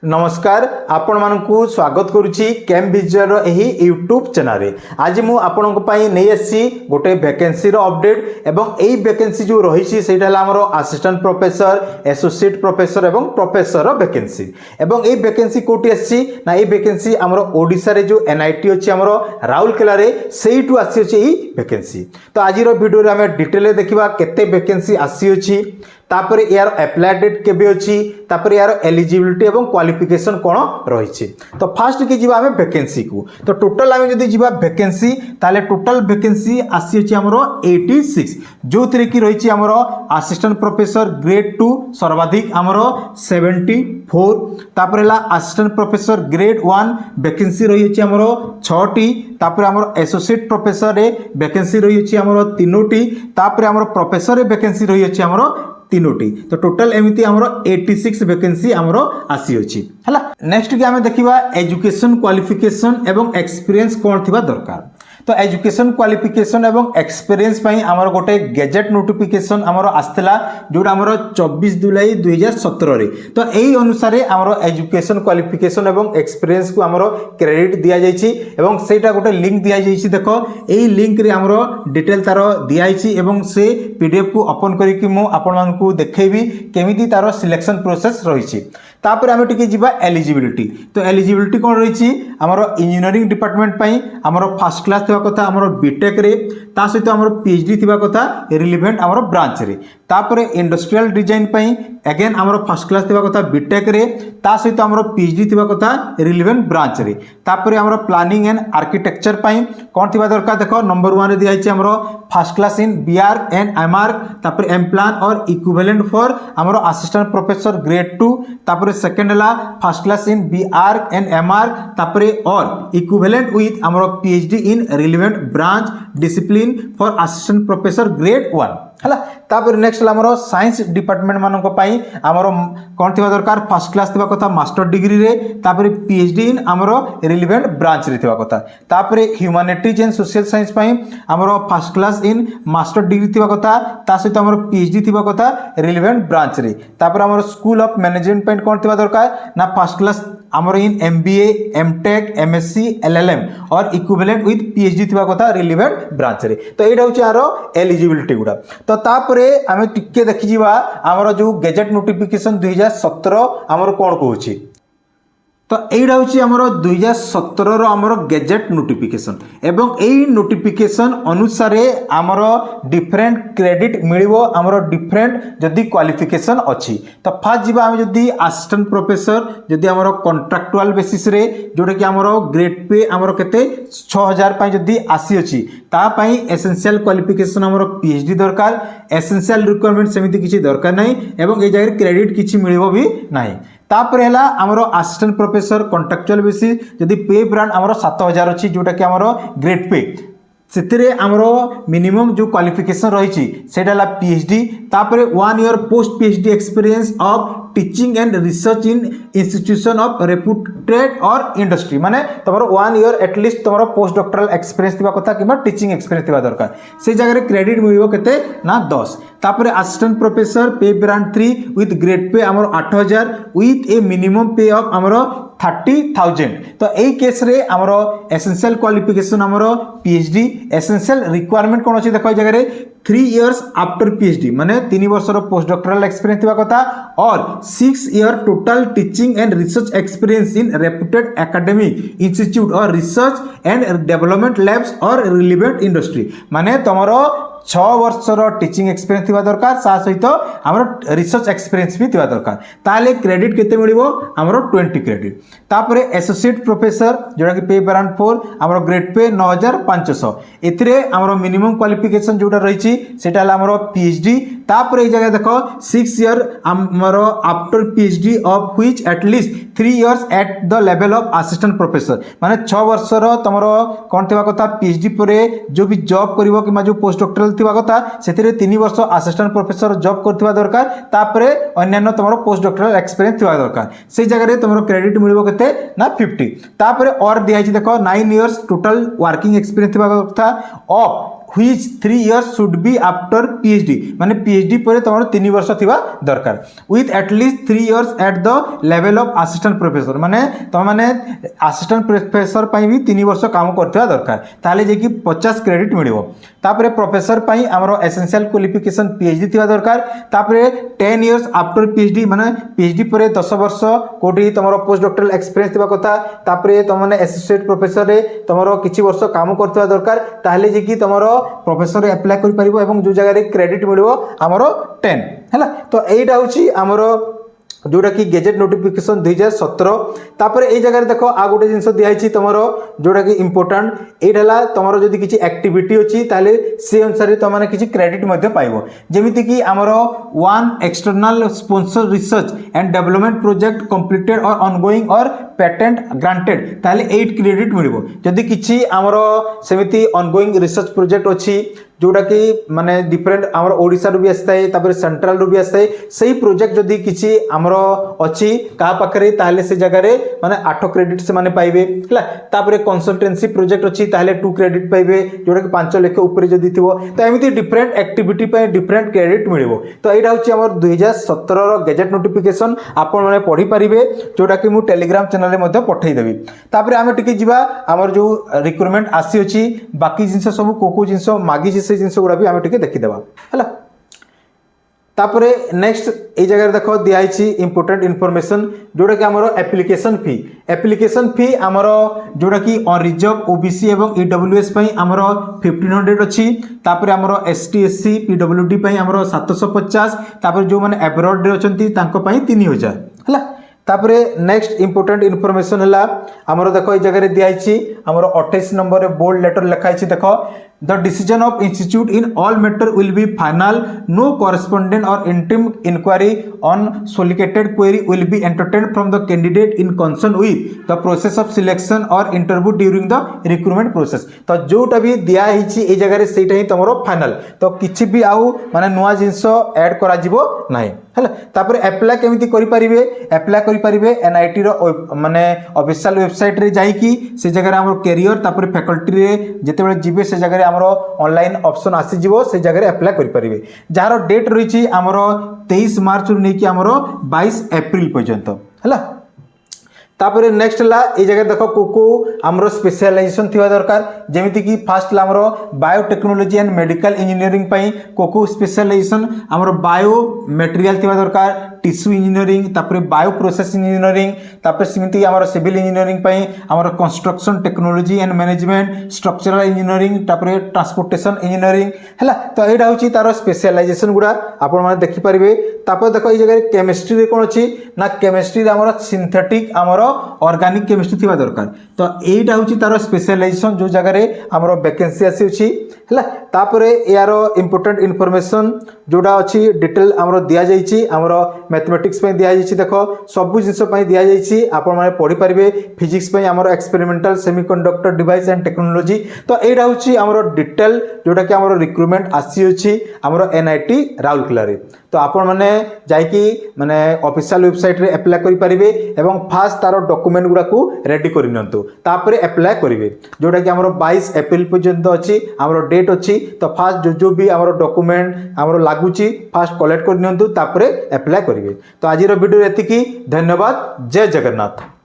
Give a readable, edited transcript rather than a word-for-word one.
नमस्कार आपण मानकु स्वागत करुछि कैम विजय रो एही यूट्यूब चैनल रे। आज मु आपनको पई नै आसी गोटे वैकेंसी रो अपडेट एवं एही वैकेंसी जो रहिछि सेटा हला हमरो असिस्टेंट प्रोफेसर, एसोसिएट प्रोफेसर एवं प्रोफेसर रो वैकेंसी। एवं एही वैकेंसी कोठी आसी ना एही वैकेंसी हमरो ओडिसा रे जो एनआईटी अछि हमरो राउरकेला रे सेइटु आसी अछि एही वैकेंसी। तो आज रो वीडियो रे हम डिटेल देखिबा केते वैकेंसी आसी अछि, तापर यार अप्लाई डेट केबे अछि, तापर यार एलिजिबिलिटी एवं क्वालिफिकेशन कोन रहिछि। तो फास्ट के जिबा हमें वैकेंसी को। तो टोटल हमें जदी जिबा वैकेंसी ताले टोटल वैकेंसी आसी अछि हमरो 86, जो थरे की रहिछि हमरो असिस्टेंट प्रोफेसर ग्रेड 2 सर्वाधिक हमरो 74, तापर हला असिस्टेंट प्रोफेसर ग्रेड 1 वैकेंसी रहि अछि हमरो 6 टी, तापर हमरो एसोसिएट प्रोफेसर रे वैकेंसी रहि अछि हमरो 3 टी, तापर हमरो प्रोफेसर रे वैकेंसी रहि अछि हमरो 3टी। तो टोटल एमिति हमरो 86 वैकेंसी हमरो आसी अछि हला। नेक्स्ट के हमें देखिबा एजुकेशन क्वालिफिकेशन एवं एक्सपीरियंस कोन थिबा दरकार। तो एजुकेशन क्वालिफिकेशन एवं एक्सपीरियंस पई हमरो गोटे गैजेट नोटिफिकेशन हमरो आस्तला जोडा हमरो 24 जुलाई 2017 रे। तो एही अनुसार हमरो एजुकेशन क्वालिफिकेशन एवं एक्सपीरियंस को हमरो क्रेडिट दिया जायछि एवं सेटा गोटे लिंक दिया जायछि। देखो एही लिंक रे हमरो डिटेल तारो दिया जायछि एवं से पीडीएफ को ओपन करी कि मु आपण मानकू देखैबी केमिति तारो सिलेक्शन प्रोसेस रहिछि। तापर हमें टिके जिबा एलिजिबिलिटी। तो एलिजिबिलिटी कोन रहिछि हमरो इंजीनियरिंग डिपार्टमेंट पई हमरो फर्स्ट क्लास थिबा कथा हमरो बीटेक रे, ता सहित हमरो पीएचडी थिबा कथा रिलेवेंट हमरो ब्रांच रे। तापर इंडस्ट्रियल डिजाइन पई अगेन हमरो फर्स्ट क्लास थिबा कथा बीटेक रे, ता सहित हमरो पीएचडी थिबा कथा रिलेवेंट ब्रांच रे। तापर हमरो प्लानिंग एंड आर्किटेक्चर पई कोन थिबा दरकार। देखो नंबर 1 रे दियाछि हमरो first class in BR and MR, तापर M plan or equivalent for हमरो असिस्टेंट प्रोफेसर ग्रेड 2, तापर सेकंड हला first class in BR and MR, तापर और इक्विवेलेंट विथ हमरो PhD in relevant branch discipline for assistant professor grade 1 हला। तापर next हला हमरो साइंस डिपार्टमेंट मानको पई हमरो कोन थिबा दरकार फर्स्ट क्लास थिबा कथा मास्टर डिग्री रे, तापर पीएचडी इन हमरो रिलेवेंट ब्रांच रे थिबा कथा। तापर ह्यूमैनिटीज एंड सोशल साइंस पई हमरो first class in master degree थिबा कथा, ता सहित हमरो पीएचडी थिबा कथा रिलेवेंट ब्रांच रे। तापर हमरो स्कूल ऑफ मैनेजमेंट पई कोन थिबा दरकार ना फर्स्ट क्लास हमरो इन एमबीए, एमटेक, एमएससी, एलएलएम और इक्विवेलेंट विथ पीएचडी थिबा कथा रिलेवेंट ब्रांच रे। तो एटा होची आरो एलिजिबिलिटी गुडा। तो तापरे आमे टिके देखि जिबा हमरो जो गैजेट नोटिफिकेशन 2017 हमरो कोन कहूची। तो एटा होची हमरो 2017 रो हमरो गैजेट नोटिफिकेशन एवं एई नोटिफिकेशन अनुसार हमरो डिफरेंट क्रेडिट मिलिबो हमरो डिफरेंट जदी क्वालिफिकेशन अछि। तो फास्ट जिबा हम जदी असिस्टेंट प्रोफेसर जदी हमरो कॉन्ट्रैक्चुअल बेसिस रे जोडे कि हमरो ग्रेड पे हमरो केते 6000 पई जदी आसी अछि, ता पई एसेंशियल क्वालिफिकेशन हमरो पीएचडी दरकार। एसेंशियल रिक्वायरमेंट सेमिति किछि दरकार नै एवं ए जाय क्रेडिट किछि मिलिबो भी नै। तापर हला हमरो असिस्टेंट प्रोफेसर कॉन्ट्रैक्चुअल बेसिस जदी पे ब्रांड हमरो 7000 अछि जोटा कि हमरो ग्रेड पे सेतिरे हमरो मिनिमम जो क्वालिफिकेशन रहिछि सेटा ला पीएचडी। तापर 1 year post PhD experience of teaching and research in institution of reputed और इंडस्ट्री, माने तमरो 1 ईयर एटलीस्ट तमरो पोस्ट डॉक्टरल एक्सपीरियंस थिबा कथा किबा टीचिंग एक्सपीरियंस थिबा दरकार। से जगह रे क्रेडिट मिलिबो केते ना 10। तापर असिस्टेंट प्रोफेसर पे ब्रांड 3 विथ ग्रेड पे हमरो 8000 विथ ए मिनिमम पे ऑफ हमरो 30,000। तो एई केस रे हमरो एसेंशियल क्वालिफिकेशन हमरो पीएचडी। एसेंशियल रिक्वायरमेंट कोन अछि देखो जगह रे 3 इयर्स आफ्टर पीएचडी, माने 3 वर्ष रो पोस्ट डॉक्टरल एक्सपीरियंस थिबा कथा और 6 year total teaching and research experience in reputed academic institute और रिसर्च एंड डेवलपमेंट लैब्स और रिलेवेंट इंडस्ट्री, माने तमरो 6 वर्ष रो टीचिंग एक्सपीरियंस थिबा दरकार, सा सहित हमरो रिसर्च एक्सपीरियंस भी थिबा दरकार। ताले क्रेडिट केते मिलिबो हमरो 20 क्रेडिट। तापरे एसोसिएट प्रोफेसर जोडा कि पे ब्रांड 4 हमरो ग्रेड पे 9500। एथिरे हमरो मिनिमम क्वालिफिकेशन जोडा रहिछि सेटा ला हमरो पीएचडी। तापरे ए जगह देखो 6 ईयर हमरो after PhD of which at least 3 years at the level of assistant professor, माने 6 वर्ष रो तमरो कोन थिबा कथा पीएचडी परे जो भी जॉब करिवो कि जो पोस्ट डॉक्टरल थिबा कथा सेतिरे 3 वर्ष असिस्टेंट प्रोफेसर जॉब करथिबा दरकार। तापरे अन्यान्य तमरो पोस्ट डॉक्टरल एक्सपीरियंस थिबा दरकार। से जगह रे तमरो क्रेडिट मिलिबो केते ना 50। तापरे और दिया देखो 9 इयर्स टोटल वर्किंग एक्सपीरियंस थिबा कथा of which 3 years should be after PhD माने PhD पर तुम 3 वर्ष थिबा दरकार with at least 3 years at the level of assistant professor माने तुम माने assistant professor पई भी 3 वर्ष काम करथिबा दरकार ताले जे कि 50 क्रेडिट मिलिबो तापरे प्रोफेसर पई हमरो एसेंशियल क्वालिफिकेशन PhD थिबा दरकार तापरे 10 years after PhD माने PhD पर 10 वर्ष कोठी तुमरो पोस्ट डॉक्टरल एक्सपीरियंस थिबा कथा तापरे तुम माने एसोसिएट प्रोफेसर रे तुमरो किछि वर्ष काम करथिबा दरकार ताले जे कि तुमरो प्रोफेसर अप्लाई करि परिबो एवं जो जगह रे क्रेडिट मिलिबो हमरो 10 हैला तो एइडा होची हमरो जोटा कि गेजेट नोटिफिकेशन 2017 तापर ए जगह देखो आ गोटे जिनस दिखाई तुम जोटा कि इंपोर्टाट एला तुम जदि किसी एक्टिविटी अच्छी ताले से अनुसार तुम मैंने किसी क्रेडिट पाइबो जेमिति कि आमर one external sponsor research and development project completed और ऑनगोइंग और पेटेंट ग्रांटेड ताले 8 क्रेडिट मिलिबो जदि किछि आमर सेमिति ऑनगोइंग रिसर्च प्रोजेक्ट अच्छी जोटा कि माने डिफरेंट आमर ओडिसा रु भी आस्ताय तापर सेंट्रल रु भी आस्ताय सही प्रोजेक्ट जदि किछि आमर अछि का पाखरे ताले से जगह रे माने 8 क्रेडिट से माने पाइबे हला तापर कंसल्टेंसी प्रोजेक्ट अछि ताले 2 क्रेडिट पाइबे जोटा कि 5 लाख ऊपर जदि थिबो त एमिति डिफरेंट एक्टिविटी पे डिफरेंट क्रेडिट मिलिबो तो एटा होछि हमर 2017 रो गेजेट नोटिफिकेशन आपण माने पढी परिबे जोटा कि मु टेलीग्राम चैनल रे मध्ये पठै देबी तापर आमे टिके जिबा हमर जो रिक्रूटमेंट आसी अछि बाकी जिंस सब को जिंस मागी से जिनस गुड़ा भी आम टिके देखीदेवा है तापरे नेक्स्ट ए जगह देखो दिखाई इंपोर्टेंट इनफॉरमेशन जोटा कि आमर एप्लिकेशन फी आमर जोटा कि रिजर्व ओबीसी एवं ईडब्ल्यूएस आमर 1500 अच्छी तापर आमर एसटी एससी पीडब्ल्यूडी आमर 750 तापर जो मैंने एब्रॉड रे अछंती तांको पई 3000 है तापरे नेक्स्ट इंपोर्टेंट इनफॉरमेशन है आमर देखो ये जगह दिखाई आमर 28 नंबर रे बोल्ड लेटर लिखाई देखो The decision of institute in all matter will be final. No correspondent or interim inquiry on solicited query will be entertained from the candidate in concern with the process of selection or interview during the recruitment process. तो जोटा भी दिया हिची ए जगह रे सेटा ही तमरो final तो किछि भी आउ माने नुवा जिंस ऐड करा जिवो नाही हला तापर अप्लाई केमिति करि परिबे एनआईटी रो माने ऑफिशियल वेबसाइट रे जाई कि से जगह रे हमर कैरियर तापर फैकल्टी रे जेते बेले जिबे से जगह रे हमर ऑनलाइन ऑप्शन आसी जिवो से जगह रे अप्लाई करि परिबे जार डेट रहिछि हमर 23 मार्च रु नै कि हमर 22 अप्रैल पर्यंत हला तापर नेक्स्ट ला ए जगह देखो को हमरो स्पेशलाइजेशन थिवा दरकार जेमिति कि फर्स्ट ला हमरो बायोटेक्नोलॉजी एंड मेडिकल इंजीनियरिंग पई को स्पेशलाइजेशन हमरो बायो मटेरियल थिवा दरकार टिश्यू इंजीनियरिंग तापर बायो प्रोसेस इंजीनियरिंग तापर सिमिति हमरो सिविल इंजीनियरिंग पई हमरो construction technology and management structural engineering तापर ट्रांसपोर्टेशन इंजीनियरिंग हला तो एडा होची तारो स्पेशलाइजेशन गुडा आपण माने देखि परिबे तापर देखो ए जगह केमिस्ट्री रे कोन अछि ना केमिस्ट्री रे हमरो सिंथेटिक हमरो ऑर्गेनिक केमिस्ट्री थिबा दरकार तो एटा होची तारो स्पेशलाइजेशन जो जगह रे हमरो वैकेंसी आसी अछि हला तापरे यारो इंपोर्टेंट इन्फॉर्मेशन जोडा अछि डिटेल हमरो दिया जाईची हमरो मैथमेटिक्स पे दिया जाईची देखो सब जिंस पे दिया जाईची आपण माने पढी परिबे फिजिक्स पे हमरो experimental semiconductor device and technology तो एटा होची हमरो डिटेल जोडा कि हमरो रिक्रूटमेंट आसी अछि हमरो एनआईटी राउरकेला रे तो आपण माने जाई कि माने ऑफिशियल वेबसाइट रे अप्लाई करि परिबे एवं फास्ट तारो डॉक्यूमेंट गुडा को रेडी करि नंतु तापरे अप्लाई करिवे जोडा कि हमरो 22 अप्रैल पर्यंत अछि हमरो डेट अछि तो फास्ट जो भी हमरो डॉक्यूमेंट हमरो लागुची फास्ट कलेक्ट करि नंतु तापरे अप्लाई करिवे तो आज रो वीडियो एति की धन्यवाद जय जगन्नाथ।